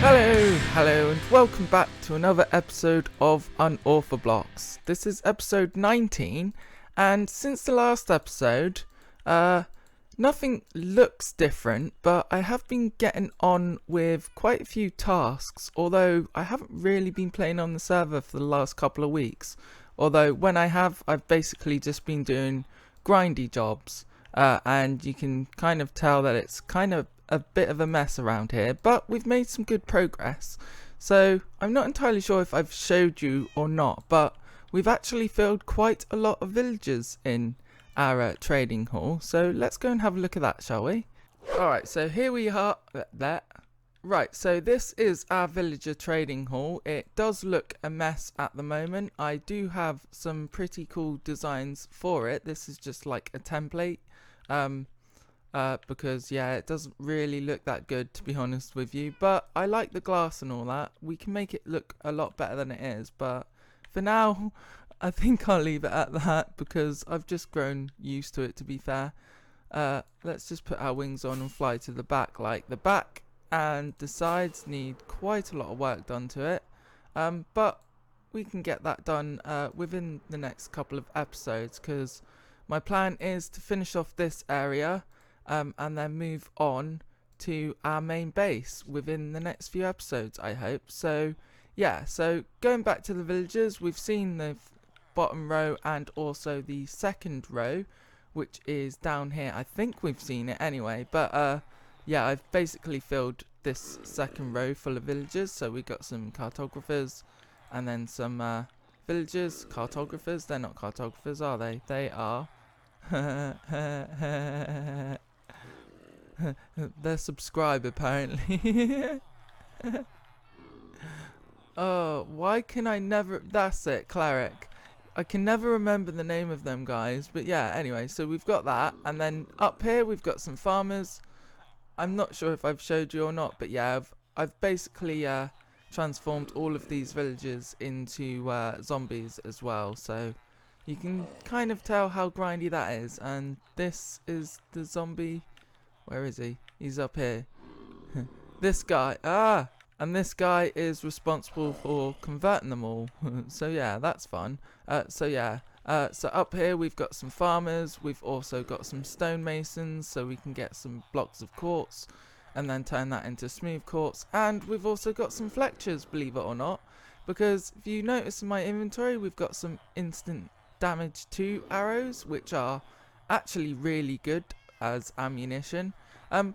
Hello, and welcome back to another episode of Unorthoblocks. This is episode 19, and since the last episode, nothing looks different, but I have been getting on with quite a few tasks, although I haven't really been playing on the server for the last couple of weeks. Although when I have, I've basically just been doing grindy jobs, and you can kind of tell that it's kind of a bit of a mess around here, but we've made some good progress. So I'm not entirely sure if I've showed you or not, but we've actually filled quite a lot of villagers in our trading hall. So let's go and have a look at that, shall we? Alright, so here we are. Right, so this is our villager trading hall. It does look a mess at the moment. I do have some pretty cool designs for it. This is just like a template. Because yeah, it doesn't really look that good, to be honest with you, but I like the glass and all that. We can make it look a lot better than it is, but for now I think I'll leave it at that because I've just grown used to it, to be fair. Let's just put our wings on and fly to the back. Like, the back and the sides need quite a lot of work done to it, but we can get that done within the next couple of episodes, because my plan is to finish off this area and then move on to our main base within the next few episodes, I hope. So yeah, so going back to the villagers, we've seen the bottom row and also the second row, which is down here. I think we've seen it anyway, but yeah, I've basically filled this second row full of villagers. So we got some cartographers and then some villagers. Cartographers, they're not cartographers, are they? They are they're subscribed, apparently. Oh, why can I never... That's it, cleric. I can never remember the name of them guys. But yeah, anyway, so we've got that. And then up here we've got some farmers. I'm not sure if I've showed you or not, but yeah, I've basically transformed all of these villagers into zombies as well. So you can kind of tell how grindy that is. And this is the zombie. Where is he? He's up here. This guy. And this guy is responsible for converting them all. So yeah, that's fun. So up here we've got some farmers. We've also got some stonemasons, so we can get some blocks of quartz and then turn that into smooth quartz. And we've also got some Fletchers, believe it or not, because if you notice in my inventory, we've got some instant damage 2 arrows, which are actually really good as ammunition.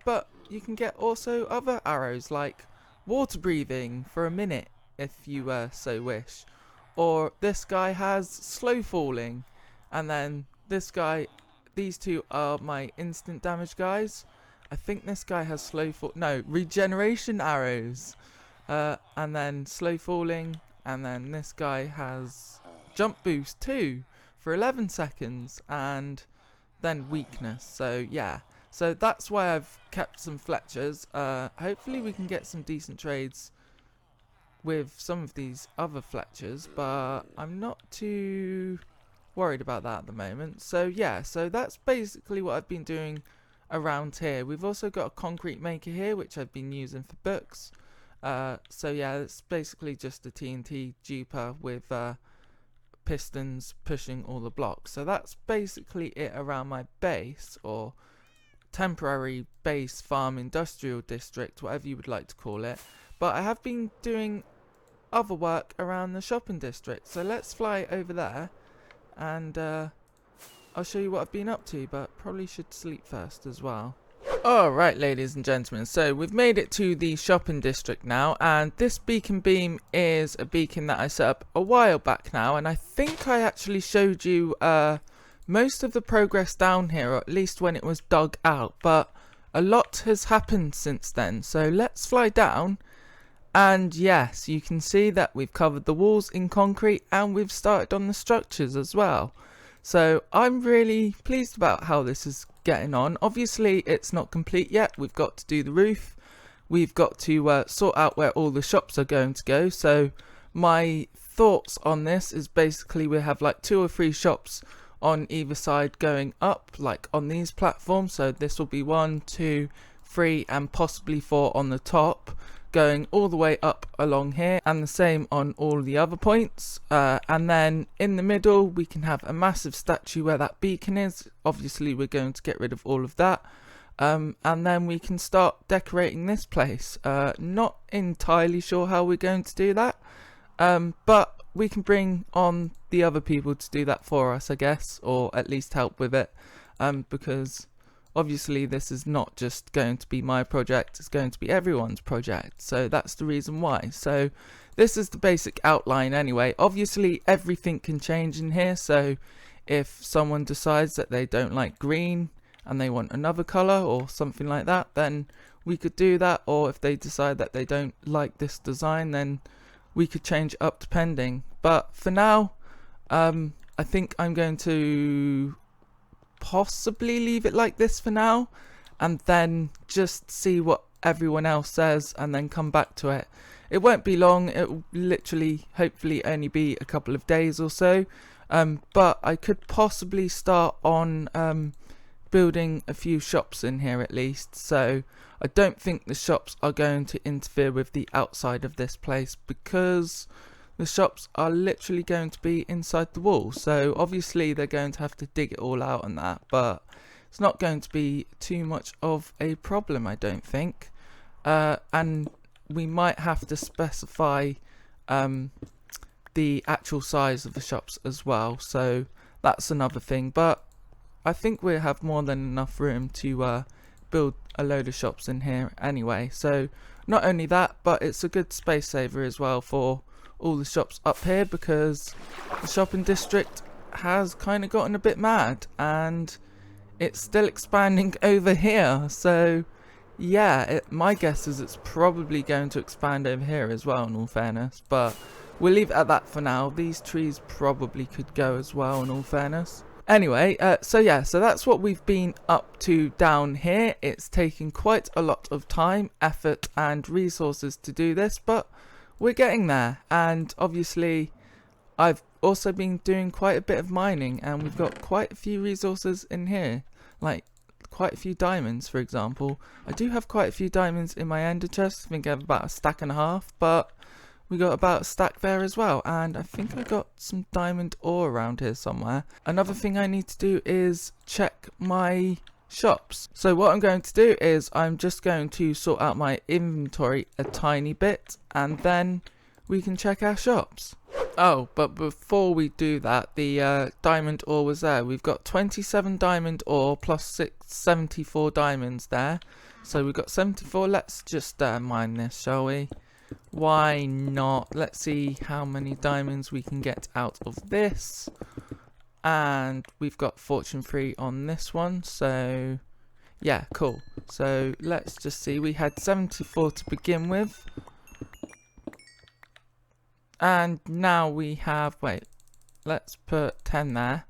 But you can get also other arrows like water breathing for a minute if you so wish. Or this guy has slow falling, and then this guy, these two are my instant damage guys. I think this guy has regeneration arrows, and then slow falling, and then this guy has jump boost too for 11 seconds, and then weakness. So yeah, so that's why I've kept some Fletchers. Hopefully we can get some decent trades with some of these other Fletchers, but I'm not too worried about that at the moment. So yeah, so that's basically what I've been doing around here. We've also got a concrete maker here, which I've been using for books. So yeah, it's basically just a TNT duper with pistons pushing all the blocks. So that's basically it around my base, or temporary base farm industrial district, whatever you would like to call it. But I have been doing other work around the shopping district, so let's fly over there and I'll show you what I've been up to, but probably should sleep first as well. Alright, ladies and gentlemen, so we've made it to the shopping district now, and this beacon beam is a beacon that I set up a while back now, and I think I actually showed you most of the progress down here, or at least when it was dug out, but a lot has happened since then. So let's fly down, and yes, you can see that we've covered the walls in concrete and we've started on the structures as well. So I'm really pleased about how this is getting on. Obviously it's not complete yet. We've got to do the roof, we've got to sort out where all the shops are going to go. So my thoughts on this is basically we have like 2 or 3 shops on either side going up, like on these platforms. So this will be 1, 2, 3 and possibly 4 on the top going all the way up along here, and the same on all the other points. And then in the middle we can have a massive statue where that beacon is. Obviously we're going to get rid of all of that. And then we can start decorating this place. Not entirely sure how we're going to do that, but we can bring on the other people to do that for us, I guess, or at least help with it, because obviously this is not just going to be my project, it's going to be everyone's project, so that's the reason why. So this is the basic outline anyway. Obviously everything can change in here, so if someone decides that they don't like green and they want another colour or something like that, then we could do that. Or if they decide that they don't like this design, then we could change it up depending. But for now, I think I'm going to possibly leave it like this for now, and then just see what everyone else says and then come back to it. It won't be long, it will literally hopefully only be a couple of days or so, but I could possibly start on building a few shops in here at least. So I don't think the shops are going to interfere with the outside of this place, because the shops are literally going to be inside the wall. So obviously they're going to have to dig it all out and that, but it's not going to be too much of a problem, I don't think. And we might have to specify the actual size of the shops as well, so that's another thing. But I think we have more than enough room to build a load of shops in here anyway. So not only that, but it's a good space saver as well for all the shops up here, because the shopping district has kind of gotten a bit mad and it's still expanding over here. So yeah, my guess is it's probably going to expand over here as well, in all fairness, but we'll leave it at that for now. These trees probably could go as well, in all fairness. Anyway, so yeah, so that's what we've been up to down here. It's taken quite a lot of time, effort and resources to do this, but we're getting there. And obviously I've also been doing quite a bit of mining, and we've got quite a few resources in here, like quite a few diamonds, for example. I do have quite a few diamonds in my ender chest. I think I have about 1.5 stacks, but we got about 1 stack there as well, and I think I got some diamond ore around here somewhere. Another thing I need to do is check my shops. So what I'm going to do is I'm just going to sort out my inventory a tiny bit, and then we can check our shops. Oh, but before we do that, the diamond ore was there. We've got 27 diamond ore plus 74 diamonds there. So we've got 74. Let's just mine this, shall we? Why not? Let's see how many diamonds we can get out of this. And we've got fortune 3 on this one, so yeah, cool. So let's just see, we had 74 to begin with, and now we have, wait, let's put 10 there,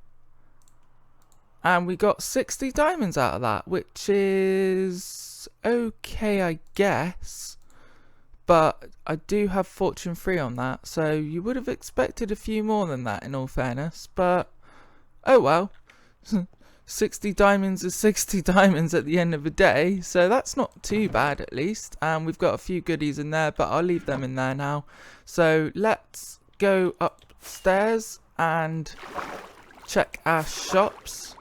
and we got 60 diamonds out of that, which is okay, I guess. But I do have fortune 3 on that, so you would have expected a few more than that, in all fairness, but oh well. 60 diamonds is 60 diamonds at the end of the day, so that's not too bad at least. And we've got a few goodies in there, but I'll leave them in there now. So let's go upstairs and check our shops.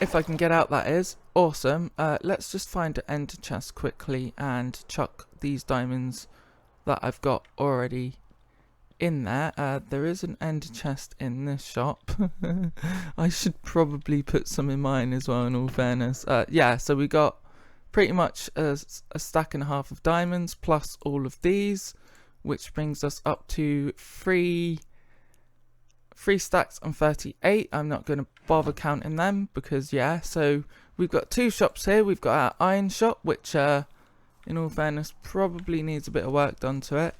If I can get out, that is. Awesome. Let's just find an ender chest quickly and chuck these diamonds that I've got already in there. There is an ender chest in this shop. I should probably put some in mine as well, in all fairness. Yeah, so we got pretty much a 1.5 stacks of diamonds plus all of these, which brings us up to 3 stacks and 38. I'm not going to bother counting them because yeah. So we've got 2 shops here. We've got our iron shop, which in all fairness probably needs a bit of work done to it,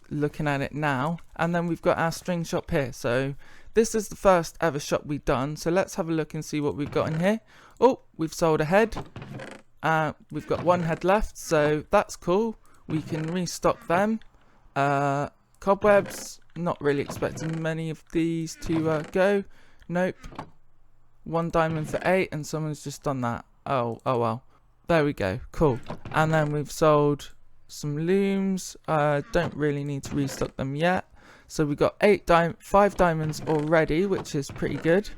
looking at it now. And then we've got our string shop here. So this is the first ever shop we've done, so let's have a look and see what we've got in here. Oh, we've sold a head. We've got 1 head left, so that's cool. We can restock them. Cobwebs, not really expecting many of these to go. Nope. 1 diamond for 8, and someone's just done that. Oh well. There we go. Cool. And then we've sold some looms. Don't really need to restock them yet. So we got 5 diamonds already, which is pretty good.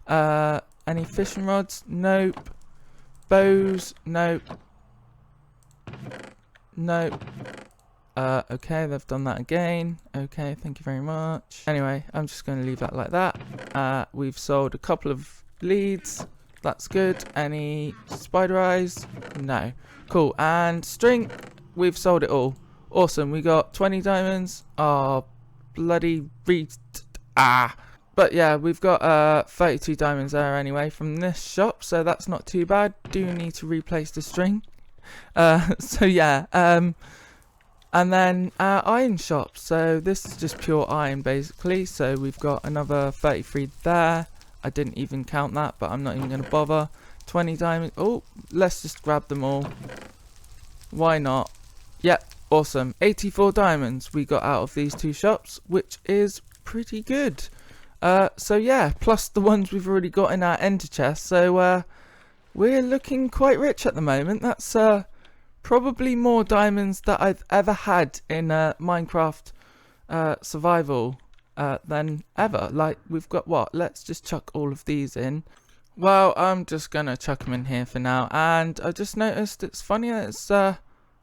Any fishing rods? Nope. Bows? Nope. Nope. Okay, they've done that again. Okay, thank you very much. Anyway, I'm just going to leave that like that. We've sold a couple of leads. That's good. Any spider eyes? No. Cool. And string, we've sold it all. Awesome. We got 20 diamonds. Oh, bloody But yeah, we've got 32 diamonds there anyway from this shop, so that's not too bad. Do need to replace the string. So yeah, and then our iron shop. So this is just pure iron basically. So we've got another 33 there. I didn't even count that, but I'm not even going to bother. 20 diamonds. Oh, let's just grab them all. Why not? Yep, awesome. 84 diamonds we got out of these 2 shops, which is pretty good. So yeah, plus the ones we've already got in our ender chest. So we're looking quite rich at the moment. That's probably more diamonds that I've ever had in Minecraft survival than ever. Like, we've got what? Let's just chuck all of these in. Well, I'm just gonna chuck them in here for now. And I just noticed it's funny that it's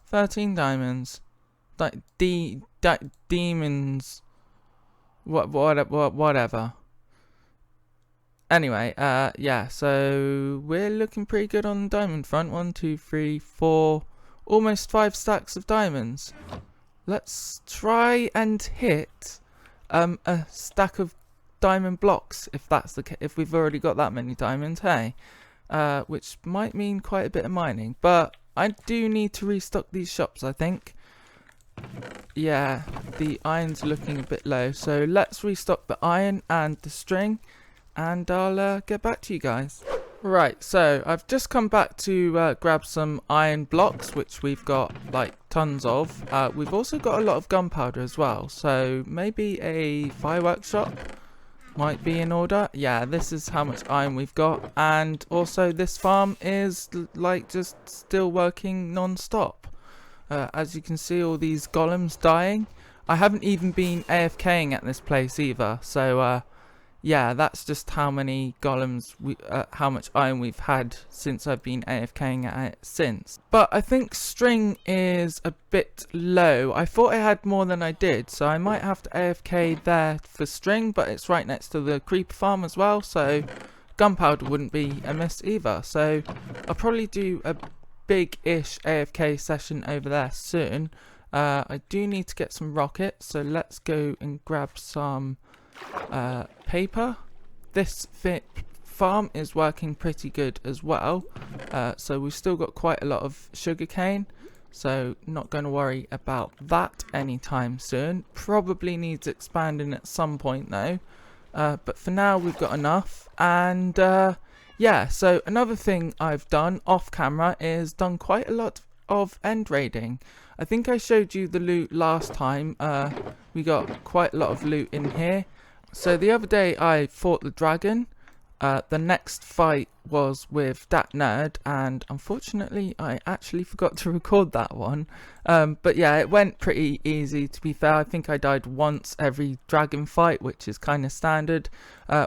13 diamonds. Like demons. Whatever. Anyway, yeah, so we're looking pretty good on the diamond front. 1, 2, 3, 4, almost 5 stacks of diamonds. Let's try and hit a stack of diamond blocks, if that's the case, if we've already got that many diamonds, hey. Which might mean quite a bit of mining, but I do need to restock these shops, I think. Yeah, the iron's looking a bit low, so let's restock the iron and the string, and I'll get back to you guys. Right, so I've just come back to grab some iron blocks, which we've got like tons of. We've also got a lot of gunpowder as well, so maybe a fireworks shop might be in order. Yeah, this is how much iron we've got, and also this farm is like just still working non-stop. As you can see, all these golems dying. I haven't even been AFKing at this place either, so yeah, that's just how many golems how much iron we've had since I've been AFKing at it since. But I think string is a bit low. I thought I had more than I did, so I might have to AFK there for string, but it's right next to the creeper farm as well, so gunpowder wouldn't be amiss either. So I'll probably do a big-ish AFK session over there soon. I do need to get some rockets, so let's go and grab some paper. This farm is working pretty good as well, so we've still got quite a lot of sugarcane, so not going to worry about that anytime soon. Probably needs expanding at some point though, but for now we've got enough. And yeah, so another thing I've done off camera is done quite a lot of end raiding. I think I showed you the loot last time. We got quite a lot of loot in here. So the other day I fought the dragon. The next fight was with that nerd, and unfortunately I actually forgot to record that one. But yeah, it went pretty easy, to be fair. I think I died once every dragon fight, which is kind of standard.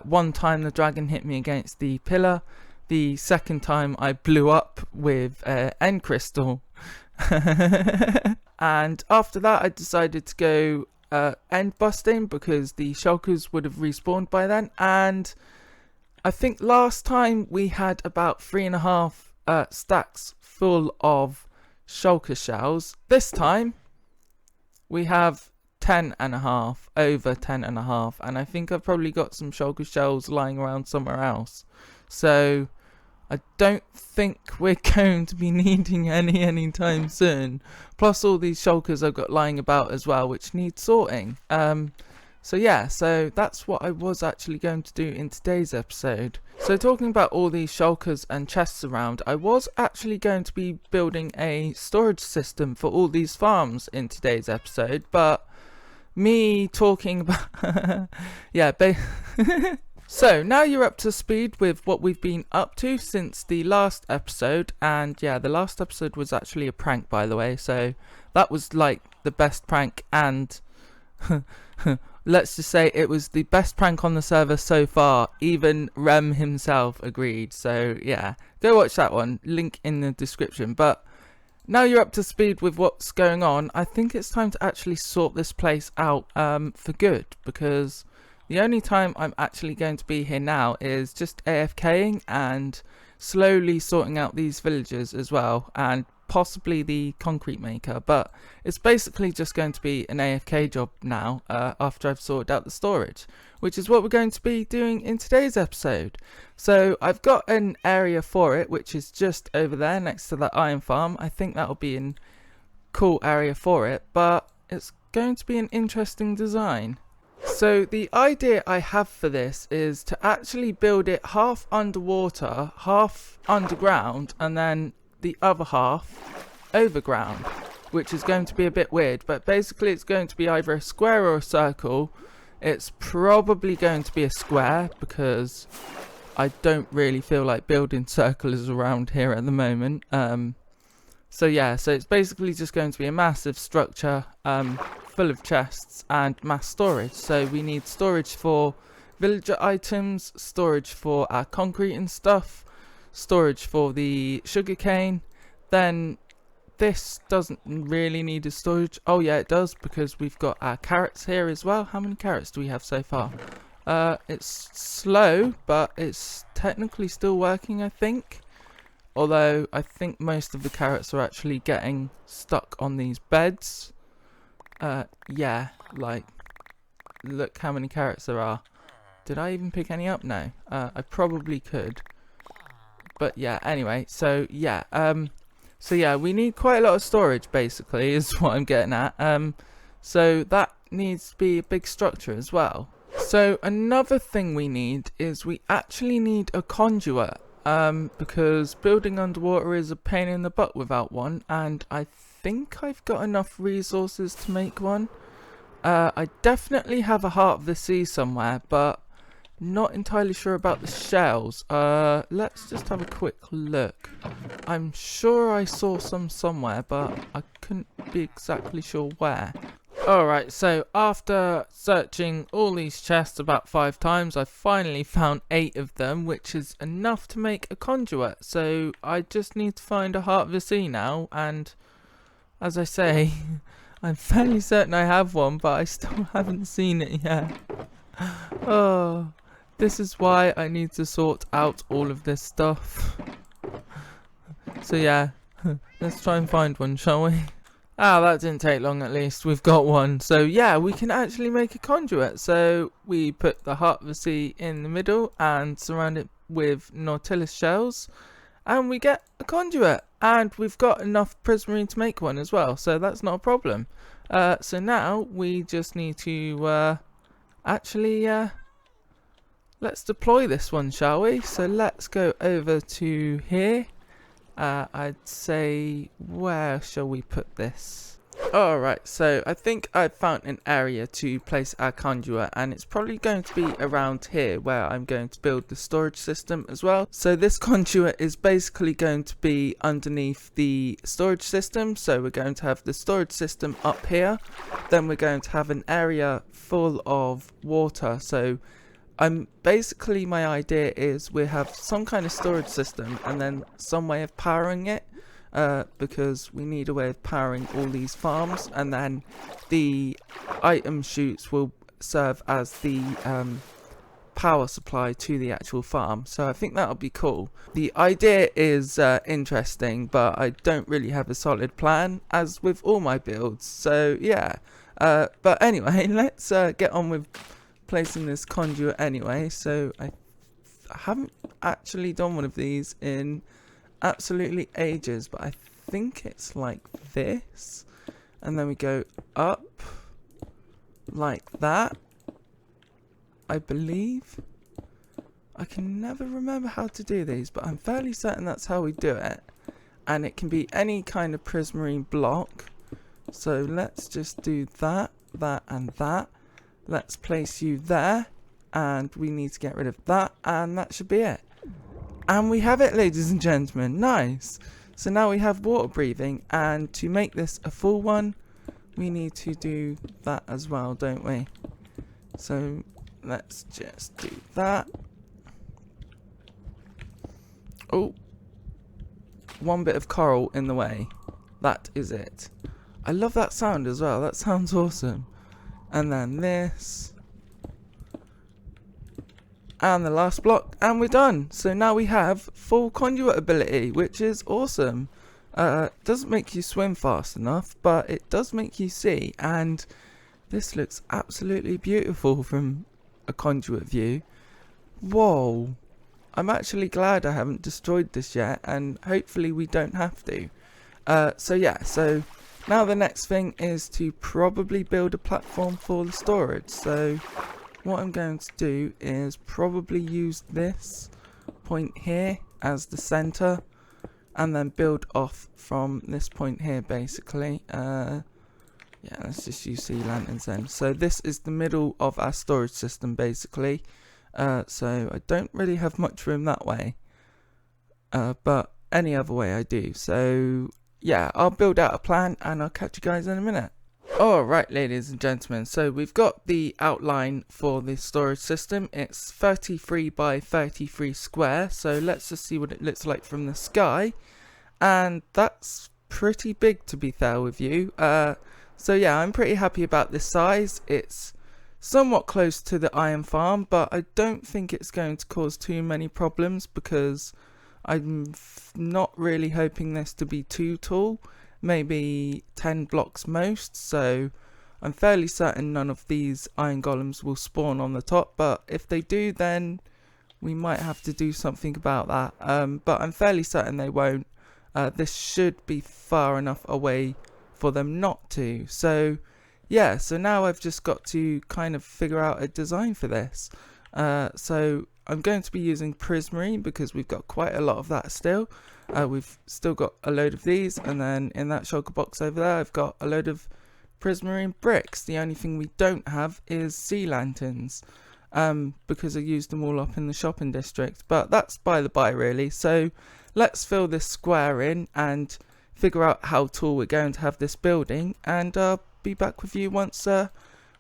One time the dragon hit me against the pillar. The second time I blew up with end crystal. And after that I decided to go end busting, because the shulkers would have respawned by then. And I think last time we had about 3.5 stacks full of shulker shells. This time we have 10.5, over 10.5, and I think I've probably got some shulker shells lying around somewhere else. So I don't think we're going to be needing any anytime soon. Plus all these shulkers I've got lying about as well, which need sorting. So yeah, so that's what I was actually going to do in today's episode. So talking about all these shulkers and chests around, I was actually going to be building a storage system for all these farms in today's episode, but me talking about yeah, So now you're up to speed with what we've been up to since the last episode, and yeah, the last episode was actually a prank, by the way, so that was like the best prank, and let's just say it was the best prank on the server so far. Even Rem himself agreed, so yeah, go watch that one, link in the description. But now you're up to speed with what's going on, I think it's time to actually sort this place out for good, because the only time I'm actually going to be here now is just AFKing and slowly sorting out these villagers as well, and possibly the concrete maker, but it's basically just going to be an AFK job now after I've sorted out the storage, which is what we're going to be doing in today's episode. So I've got an area for it, which is just over there next to that iron farm. I think that'll be a cool area for it, but it's going to be an interesting design. So the idea I have for this is to actually build it half underwater, half underground, and then the other half overground, which is going to be a bit weird, but basically it's going to be either a square or a circle. It's probably going to be a square because I don't really feel like building circles around here at the moment. So yeah, so it's basically just going to be a massive structure full of chests and mass storage. So we need storage for villager items, storage for our concrete and stuff, storage for the sugarcane. Then this doesn't really need a storage. Oh yeah, it does, because we've got our carrots here as well. How many carrots do we have so far? It's slow, but it's technically still working, I think. Although I think most of the carrots are actually getting stuck on these beds. Yeah, like, look how many carrots there are. Did I even pick any up? No. I probably could. But yeah, anyway, so yeah. So yeah, we need quite a lot of storage, basically, is what I'm getting at. So that needs to be a big structure as well. So another thing we need is we actually need a conduit. Because building underwater is a pain in the butt without one, and I think I've got enough resources to make one. I definitely have a heart of the sea somewhere, but not entirely sure about the shells. Let's just have a quick look. I'm sure I saw some somewhere, but I couldn't be exactly sure where. Alright, so after searching all these chests about 5 times, I finally found 8 of them, which is enough to make a conduit. So I just need to find a heart of the sea now, and as I say, I'm fairly certain I have one, but I still haven't seen it yet. Oh, this is why I need to sort out all of this stuff. So yeah, let's try and find one, shall we? Ah, that didn't take long at least. We've got one. So yeah, we can actually make a conduit. So we put the heart of the sea in the middle and surround it with nautilus shells, and we get a conduit. And we've got enough prismarine to make one as well, so that's not a problem. So now we just need to actually let's deploy this one, shall we? So let's go over to here. I'd say, where shall we put this? Alright, so I think I've found an area to place our conduit, and it's probably going to be around here where I'm going to build the storage system as well. So this conduit is basically going to be underneath the storage system. So we're going to have the storage system up here, then we're going to have an area full of water. So basically my idea is we have some kind of storage system and then some way of powering it, because we need a way of powering all these farms, and then the item chutes will serve as the power supply to the actual farm. So I think that'll be cool. The idea is interesting, but I don't really have a solid plan, as with all my builds. So yeah, but anyway, let's get on with placing this conduit anyway. So I haven't actually done one of these in absolutely ages, but I think it's like this, and then we go up like that, I believe. I can never remember how to do these, but I'm fairly certain that's how we do it, and it can be any kind of prismarine block. So let's just do that, that and that. Let's place you there, and we need to get rid of that, and that should be it. And we have it, ladies and gentlemen. Nice. So now we have water breathing, and to make this a full one, we need to do that as well, don't we? So let's just do that. Oh, one bit of coral in the way. That is it. I love that sound as well. That sounds awesome. And then this. And the last block, and we're done. So now we have full conduit ability, which is awesome. Doesn't make you swim fast enough, but it does make you see, and this looks absolutely beautiful from a conduit view. Whoa, I'm actually glad I haven't destroyed this yet, and hopefully we don't have to. So yeah, so now the next thing is to probably build a platform for the storage. So what I'm going to do is probably use this point here as the center, and then build off from this point here, basically. Yeah, let's just use sea lanterns then. So this is the middle of our storage system, basically. So I don't really have much room that way, but any other way I do. So yeah, I'll build out a plan, and I'll catch you guys in a minute. Alright, ladies and gentlemen, so we've got the outline for the storage system. It's 33 by 33 square, so let's just see what it looks like from the sky. And that's pretty big, to be fair with you. So yeah, I'm pretty happy about this size. It's somewhat close to the iron farm, but I don't think it's going to cause too many problems, because I'm not really hoping this to be too tall. Maybe 10 blocks most, so I'm fairly certain none of these iron golems will spawn on the top, but if they do, then we might have to do something about that. But I'm fairly certain they won't. This should be far enough away for them not to. So yeah, so now I've just got to kind of figure out a design for this. So I'm going to be using prismarine, because we've got quite a lot of that still. We've still got a load of these, and then in that shulker box over there I've got a load of prismarine bricks. The only thing we don't have is sea lanterns, because I used them all up in the shopping district, but that's by the by really. So let's fill this square in and figure out how tall we're going to have this building, and I'll be back with you once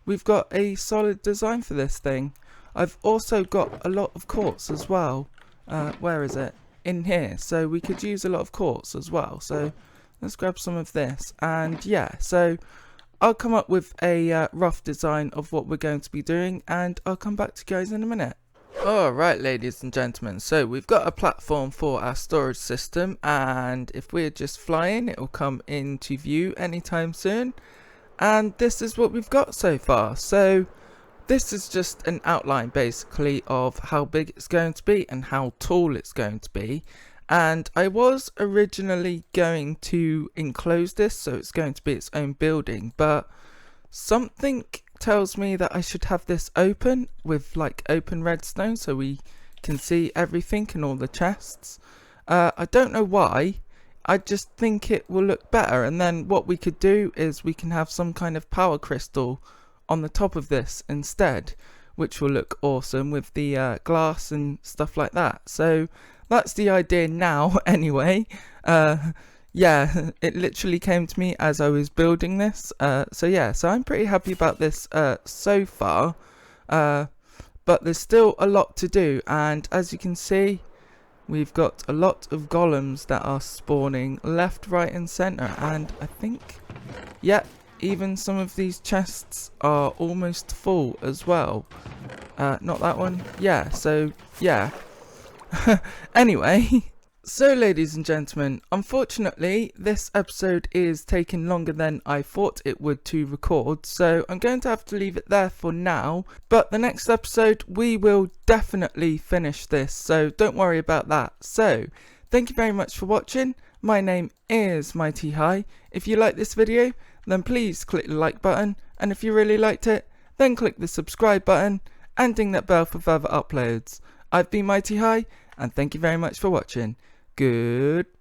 we've got a solid design for this thing. I've also got a lot of quartz as well. Where is it? In here, so we could use a lot of quartz as well. So let's grab some of this, and yeah, so I'll come up with a rough design of what we're going to be doing, and I'll come back to you guys in a minute. Alright, ladies and gentlemen, so we've got a platform for our storage system, and if we're just flying, it will come into view anytime soon. And this is what we've got so far. So this is just an outline basically of how big it's going to be and how tall it's going to be. And I was originally going to enclose this, so it's going to be its own building, but something tells me that I should have this open with like open redstone so we can see everything and all the chests. I don't know why, I just think it will look better, and then what we could do is we can have some kind of power crystal on the top of this instead, which will look awesome with the glass and stuff like that. So that's the idea now anyway. Yeah, it literally came to me as I was building this. So yeah, so I'm pretty happy about this so far, but there's still a lot to do, and as you can see, we've got a lot of golems that are spawning left, right and centre, and I think, yeah, even some of these chests are almost full as well. Not that one. Yeah, so yeah. Anyway, so ladies and gentlemen, unfortunately this episode is taking longer than I thought it would to record, so I'm going to have to leave it there for now, but the next episode we will definitely finish this, so don't worry about that. So thank you very much for watching. My name is MightyHigh. If you like this video, then please click the like button, and if you really liked it, then click the subscribe button and ding that bell for further uploads. I've been MightyHigh, and thank you very much for watching. Goodbye.